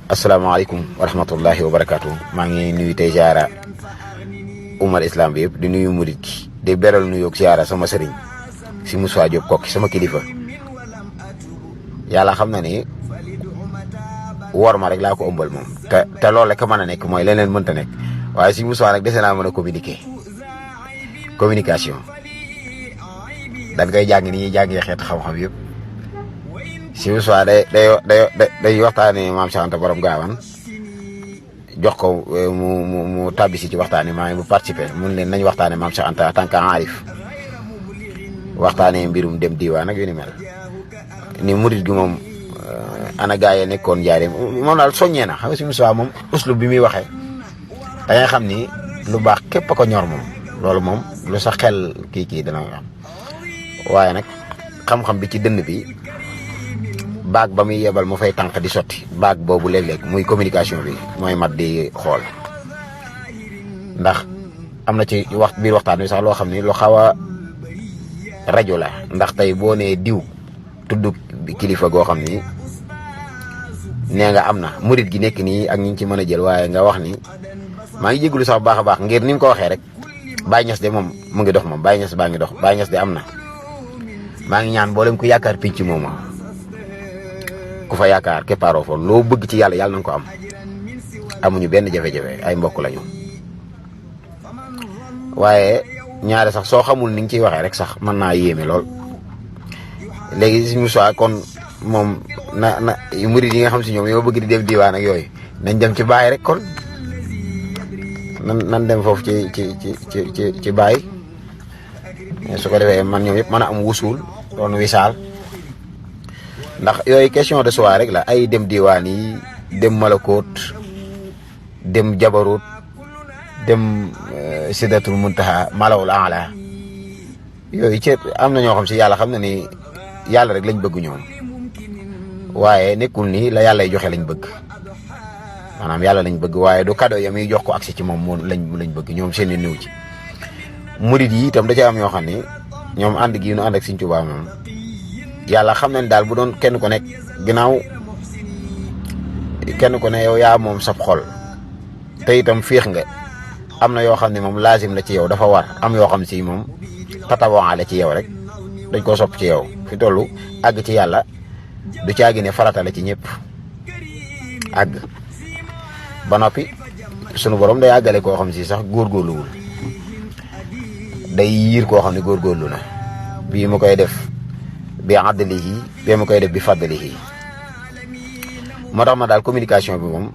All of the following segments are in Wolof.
asalaamaaleykum wa rahmatullahi wa barakaatu maa ngi nuyu tey ziara umar islam bi yëpp di nuyu murit gi di beral nuyoog ziara sama sëriñ si Moussa Diop Koki sama kilifa yàlla xam na ni wor ma rek laa ko ëmbal moom te loolu rek mën a nekk mooy leneen mënta nekk waaye si Moussa nag dese naa mën a communication dañ koy jàng ni ñuy jàngee xeetu xam-xam yëpp si Moussa day waxtaanee maam Cheikh Anta borom Gaawaan jox ko mu tàbbi si ci waxtaan wi maa ngi mu participer mun leen nañ waxtaanee maam Cheikh Anta en tant que aarif waxtaanee mbirum dem diwaan ak yu ni mel ni murit gi moom ana gaa yi nekkoon jaaree moom daal soññee na xam nga si Moussa moom uslub bi muy waxee da ngay xam ni lu baax képp a ko ñor moom loolu moom lu sa xel kii dana am waaye nag xam-xam bi ci dënn bi. baag ba muy yebal mu fay tànk di sotti baag boobu léeg-léeg muy communication bi mooy mat di xool ndax am na ci biir waxtaan wi sax loo xam ni lu xaw a rajo la ndax tey boo nee diw tudd kilifa goo xam ni nee nga am na murit gi nekk nii ak ñi ci mën a jël waaye nga wax ni maa ngi jégalu sax bu baax a baax ngir ni mu ko waxee rek Baye Niass de moom mu ngi dox moom Baye Niass baa ngi dox Baye Niass de am na maa ngi ñaan mboolem ku yaakaar pinc mooma ku fa yaakaar keppaaroo fa loo bëgg ci yàlla yàlla na ko am amuñu benn jafe-jafe ay mbokk lañu waaye ñaare sax soo xamul ni nga ciy waxee rek sax mën naa yéeme lool léegi si Moussa kon moom na murid yi nga xam si ñoom ñoo bëgg di def diwaan ak yooyu nañ dem ci Baay rek kon nan dem foofu ci Baay su ko defee man ñoom yëpp mën a am wusul doon wisaal ndax yooyu question de choix rek la ay dem diwaan yi dem malakoot dem jabarut dem sidatul muntaha malawul aala yooyu ci am na ñoo xam si yàlla xam na ni yàlla rek lañ bëgg ñoom waaye nekkul ni la yàlla joxe lañ bëgg maanaam yàlla lañ bëgg waaye du cadeau ya muy jox ko accès ci moom moo lañ bëgg ñoom seen i néew ci murid yi itam da ca am ñoo xam ni ñoom ànd gi ñu ànd ak Sëriñ Tuubaa moom yàlla xam nañ daal bu doon kenn ku nekk ginnaaw kenn ku ne yow yaa moom sab xol te itam féex nga am na yoo xam ne moom laazim la ci yow dafa war am yoo xam si moom tatawaale ci yow rek dañ koo sopp ci yow fi tollu àgg ci yàlla du caagi ne farata la ci ñëpp àgg ba noppi sunu borom day àggale koo xam si sax góorgóorluwul day yiir koo xam ne góorgóorlu na bii mu koy def bi adlihi be ma koy def bi fadlihi moo tax ma daal communication bi moom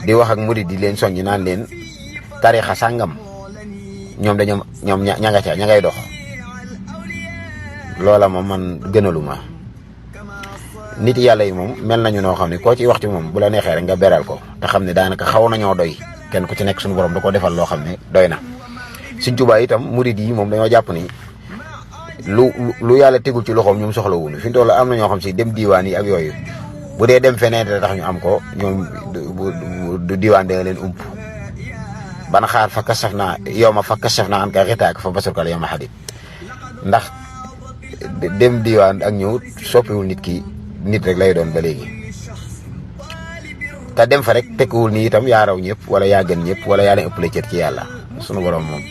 di wax ak murid di leen soññ naan leen tarixa sàngam ñoom ña nga ca ña ngay dox loola moom man gënaluma nit yàlla yi moom mel nañu noo xam ne koo ci wax ci moom bu la neexee rek nga beral ko te xam ne daanaka xaw nañoo doy kenn ku ci nekk suñu borom da ko defal loo xam ne doy na Sëriñ Tuubaa itam murid yi moom dañoo jàpp ni lu yàlla tegul ci loxoom ñoom soxla wuñu fi mu toll am na ñoo xam si dem diwaan yi ak yooyu bu dee dem feneen te tax ñu am ko ñoom du diwaan danga leen ump bana xaar fa kasaf naa yow ma fa kasaf naa an ka xitaak fa basarkal yow ma xadit ndax dem diwaan ak ñëw soppiwul nit ki nit rek lay doon ba léegi te dem fa rek tekkiwul ni itam yaa raw ñëpp wala yaa gën ñëpp wala yaa leen ëppale cër ci yàlla sunu borom moom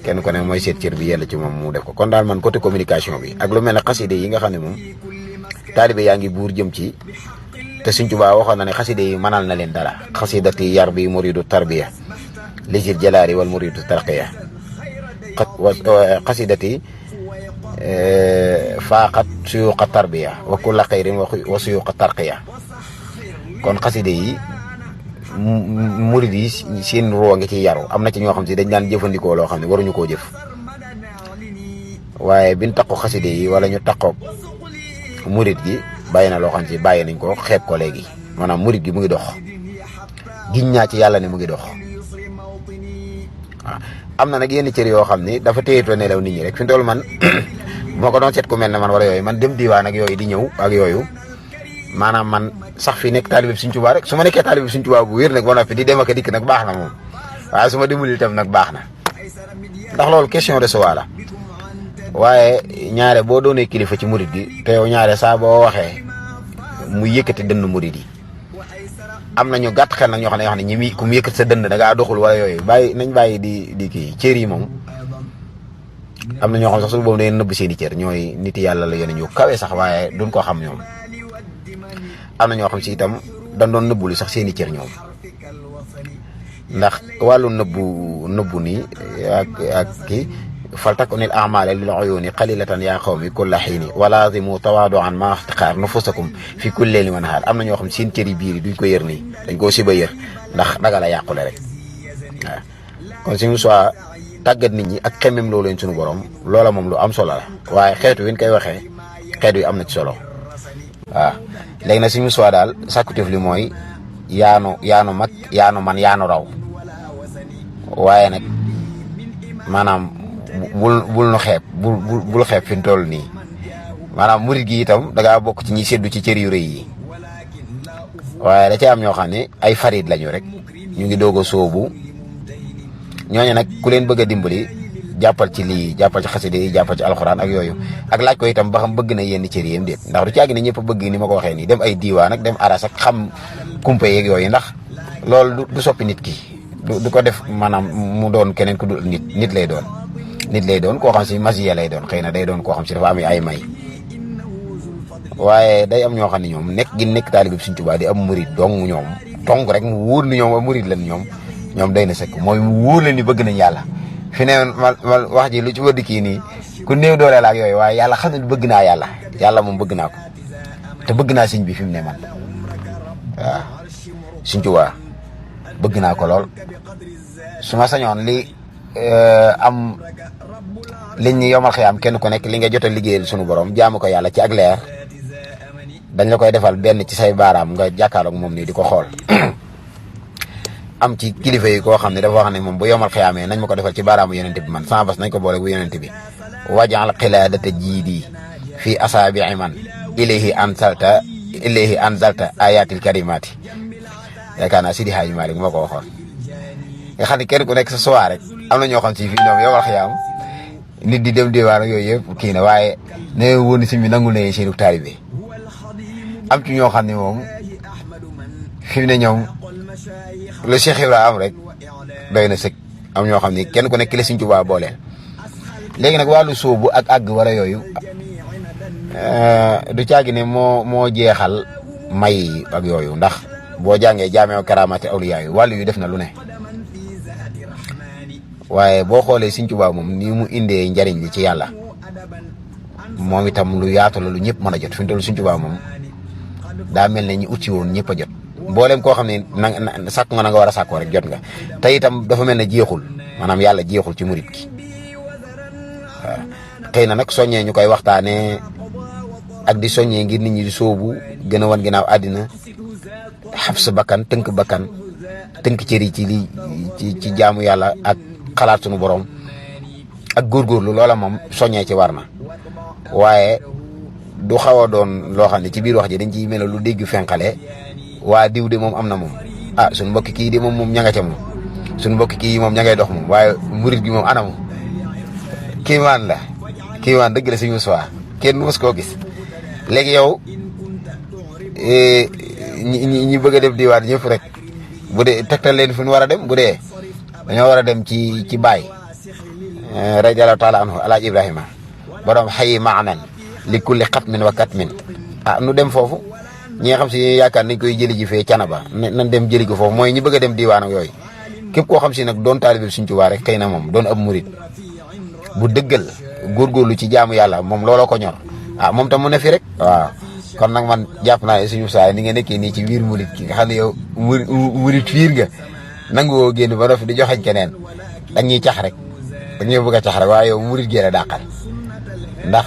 kenn ko ne mooy seet cër bi yàlla ci moom mu def ko kon daal man côté communication bi ak lu mel ne xaside yi nga xam ne moom taalibe yaa ngi buur jëm ci te Sëriñ Tuubaa waxoon na ne xaside yi mënal na leen dara xasidati yar bi muridu tarbiya lisil jalaari wal muridu tarqiya xasidati faaqat suyuqa tarbiya wa kulla xayrin wa suyuqa tarqiya kon xaside yi murid yi seen roo ngi ci yaru am na ci ñoo xam si dañ daan jëfandikoo loo xam ne waruñu koo jëf waaye biñ taqoo xaside yi wala ñu taqoo murid gi bàyyi na loo xam si bàyyi nañ ko xeeb ko léegi maanaam murid gi mu ngi dox giñ ñaa ci yàlla ne mu ngi dox waaw am na nag yenn cër yoo xam ni dafa téyetoo nelaw nit ñi rek fi mu toll man moo ko doon seet ku mel ne man wala yooyu man dem diwaan ak yooyu di ñëw ak yooyu maanaam man sax fi nekk taalibe Sëriñ Tuubaa rek su ma nekkee taalibe Sëriñ Tuubaa bu wér nag ba noppi di dem ak a dikk nag baax na moom waaye su ma demul itam nag baax na ndax loolu question de choix la waaye ñaare boo doonee kilifa ci murid gi te yow ñaare saa boo waxee mu yëkkati dënn murid yi am na ñu gàtt xel nag ñoo xam ne yoo xam ne ñi ku mu yëkkat sa dënd da ngaa doxul wala yooyu nañ bàyyi di kii cër yi moom am na ñoo xam sax su boobu day nëbb seen i cër ñooy nit yàlla la yéen ñu kawe sax waaye duñ ko xam ñoom am na ñoo xam si itam dañ doon nëbbuli sax seen i cër ñoom ndax wàllu nëbbu nii ak kii faltakunil a'malu lil uyuni qalilatan ya qawmi kulla hiini wa lazimu tawadu'an ma ihtiqar nufusakum fi kulli liman hal am na ñoo xam seen cëri biir yi duñ ko yër nii dañ koo siba yër ndax daga la yàqule rek waaw kon suñu soit tàggat nit ñi ak xemmem loo leen suñu borom loola moom lu am solo la waaye xeetu wi ñu koy waxee xeetu yi am na ci solo waaw léegi nag suñu soit daal sàkkuteef li mooy yaanu mag yaanu man yaanu raw waaye nag maanaam bul nu xeeb bul xeeb fi mu toll nii maanaam murit gi itam da ngaa bokk ci ñi seddu ci cër yu rëy yi waaye da ci am ñoo xam ne ay farid lañu rek ñu ngi doog a sóobu ñooñu nag ku leen bëgg a dimbali jàppal ci lii jàppal ci xasida yi jàppal ci alxuraan ak yooyu ak laaj ko itam ba xam bëgg na yenn cër yéem déet ndax du caagi ne ñëpp bëgg ni ma ko waxee nii dem ay diiwaan ak dem aras ak xam kumpa yeeg yooyu ndax loolu du soppi nit ki du ko def maanaam mu doon keneen ku dul nit lay doon. nit lay doon koo xam si masiya lay doon xëy na day doon koo xam si dafa am ay may waaye day am ñoo xam ne ñoom nekk taalibe Sëriñ Tuubaa di am murid dong ñoom tong rek mu wóor ni ñoom am murid lan ñoom day na sëkk mooy mu wóor leen ni bëgg nañ yàlla fi ne ma wax ji lu ci wëdd kii nii ku néew doole la ak yooyu waaye yàlla xam ne bëgg naa yàlla moom bëgg naa ko te bëgg naa sëñ bi fi mu ne man waaw Sëriñ Tuubaa bëgg naa ko lool su ma sañoon am liñ ñi yomal xiyaam kenn ku nekk li nga jot a liggéeyal sunu borom jaamu ko yàlla ci ak leer dañ la koy defal benn ci say baaraam nga jàkkaarloog moom nii di ko xool am ci kilifa yi koo xam ne dafa wax ne moom bu yomal xiyaamee nañ ma ko defal ci baaraamu yonente bi man sama bas nañ ko boole bu yonente bi wajal xilaadata jiidi fii asaabii man ilayhi anzalta ayatil karimati yaakaar naa Sidi Hadji Malick moo ko waxoon nga xam ne kenn ku nekk sa soir rek am na ñoo xam si fii ñoom yomal xiyaam nit di dem diwaan ak yooyu yëpp kii na waaye ne woon si mi nangul nañu seenu taalibe am ci ñoo xam ne moom fi mu ne ñoom lu Cheikh Ibra am rek doy na sëkk am ñoo xam ne kenn ku nekk ki la Sëriñ Tuubaa booleel léegi nag wàllu sóobu ak àgg wala yooyu du caagi ne moo jeexal may ak yooyu ndax boo jàngee jaamee karaamaati awliyaa yi wàllu yu def na lu ne waaye boo xoolee Sëriñ Tuubaa moom ni mu indee njariñ li ci yàlla moom itam lu yaatu la lu ñëpp mën a jot fi mu toll Sëriñ Tuubaa moom daa mel ne ñi ut si woon ñëpp a jot mboolem koo xam ne na sàkk nga na nga war a sàkkoo rek jot nga te itam dafa mel ne jeexul maanaam yàlla jeexul ci murit gi waaw xëy na nag soññee ñu koy waxtaanee ak di soññee ngir nit ñi di sóobu gën a wan ginnaaw àddina xab sa bakkan tënk cër yi ci jaamu yàlla ak xalaat sunu borom ak góorgóorlu loola moom soññee ci war na waaye du xaw a doon loo xam ne ci biir wax ji dañ ciy mel lu dégg fenqale waa diw de moom am na moom ah suñu mbokki kii de moom ña nga ca moom suñu mbokki kii moom ña ngay dox moom waaye murit gi moom anamu kiimaan la kiimaan dëgg la suñu soir kenn mos koo gis léegi yow ñi bëgg a dem diwaan ñëpp rek bu dee tegtal leen fi ñu war a dem bu dee dañoo war a dem ci baay radiyallahu taala anhu alaaji Ibrahima borom xayi maanan li kulli xatmin wa katmin ah nu dem foofu ñi nga xam si yaakaar nañ koy jëli ji fee canaba nañ dem jëli ko foofu mooy ñi bëgg a dem diwaan ak yooyu képp koo xam si nag doon taalibe Sëriñ Tuubaa rek xëy na moom doon ab murit bu dëggal góorgóorlu ci jaamu yàlla moom looloo ko ñor ah moom tam mu ne fi rek waaw kon nag man jàpp naa ne suñu saa ni nga nekkee nii ci biir murit ki nga xam ne yow murit fiir nga nanguwoo génn ba fi di joxeñ keneen dañ ñuy cax rek dañ ñuy bëgg a cax rek waaye yow murit gee la dàqal ndax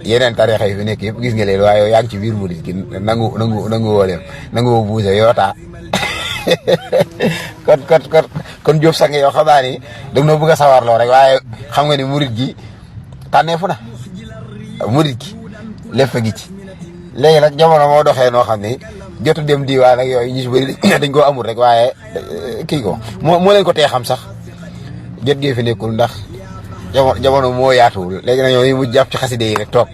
yeneen tarixa yi fi nekk yëpp gis nga leen waaye yow yaa ngi ci biir murit gi nanguwoo leen nanguwoo buuse yoo taa kon Jóob sang yow xam naa ni da nga bëgg a sawarloo rek waaye xam nga ni murit gi tànneefu na murit gi lépp gi ci léegi nag jamono moo doxee noo xam ne jotu dem diwaan ak yooyu ñu si bëri dañ koo amul rek waaye kii ko moo leen ko tee xam sax jot gee fi nekkul ndax jamono moo yaatuwul léegi nag ñoo mu jàpp ci xaside yi rek toog